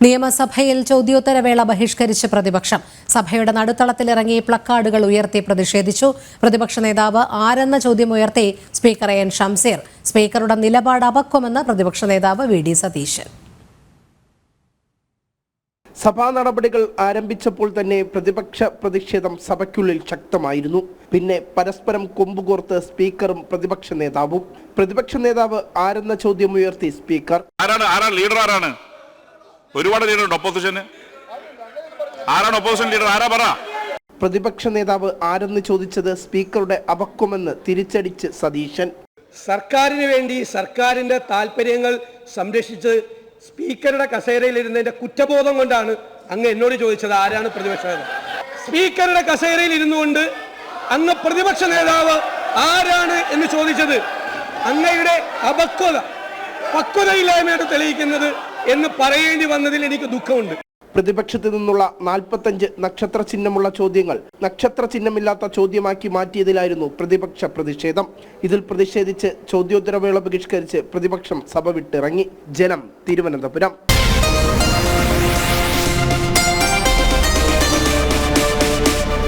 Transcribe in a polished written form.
നിയമസഭയിൽ ചോദ്യോത്തരവേള ബഹിഷ്കരിച്ച് പ്രതിപക്ഷം. സഭയുടെ നടുത്തളത്തിലിറങ്ങി പ്ലക്കാർഡുകൾ ഉയർത്തി പ്രതിഷേധിച്ചു. പ്രതിപക്ഷ നേതാവ് ആരെന്ന ചോദ്യമുയർത്തി സ്പീക്കർ എൻ ഷംസീർ. സ്പീക്കറുടെ നിലപാട് അപക്വമെന്ന് പ്രതിപക്ഷ നേതാവ് വി.ഡി. സതീശൻ. സഭാ നടപടികൾ ആരംഭിച്ചപ്പോൾ തന്നെ പ്രതിപക്ഷ പ്രതിഷേധം സഭയ്ക്കുള്ളിൽ ശക്തമായിരുന്നു. പിന്നെ പരസ്പരം കൊമ്പുകോർത്ത് സ്പീക്കറും പ്രതിപക്ഷ നേതാവും. പ്രതിപക്ഷ നേതാവ് ആരെന്ന ചോദ്യമുയർത്തി സ്പീക്കർ. ആരാണ് ഒരുപാട് ലീഡറുണ്ട് ഓപ്പോസിഷന്. ആരാണ് ഓപ്പോസിഷൻ ലീഡർ? ആരാ പറ. പ്രതിപക്ഷ നേതാവ് ആരെന്ന് ചോദിച്ചത് സ്പീക്കറുടെ അപക്വമെന്ന് തിരിച്ചടിച്ച് സതീശൻ. സർക്കാരിന് വേണ്ടി സർക്കാരിന്റെ താല്പര്യങ്ങൾ സംരക്ഷിച്ച് സ്പീക്കറുടെ കസേരയിൽ ഇരുന്നതിന്റെ കുറ്റബോധം കൊണ്ടാണ് അങ്ങ് എന്നോട് ചോദിച്ചത് ആരാണ് പ്രതിപക്ഷ നേതാവ്. സ്പീക്കറുടെ കസേരയിൽ ഇരുന്നുകൊണ്ട് അങ്ങ് പ്രതിപക്ഷ നേതാവ് ആരാണ് എന്ന് ചോദിച്ചത് അങ്ങയുടെ പക്വതയില്ലായ്മയാണ് തെളിയിക്കുന്നത് എന്ന് പറയേണ്ടി വന്നതിൽ എനിക്ക് ദുഃഖമുണ്ട്. പ്രതിപക്ഷത്തു നിന്നുള്ള 45 നക്ഷത്ര ചിഹ്നമുള്ള ചോദ്യങ്ങൾ നക്ഷത്ര ചിഹ്നമില്ലാത്ത ചോദ്യമാക്കി മാറ്റിയതിലായിരുന്നു പ്രതിപക്ഷ പ്രതിഷേധം. ഇതിൽ പ്രതിഷേധിച്ച് ചോദ്യോത്തരവേള ബഹിഷ്കരിച്ച് പ്രതിപക്ഷം സഭ വിട്ടിറങ്ങി. ജനം, തിരുവനന്തപുരം.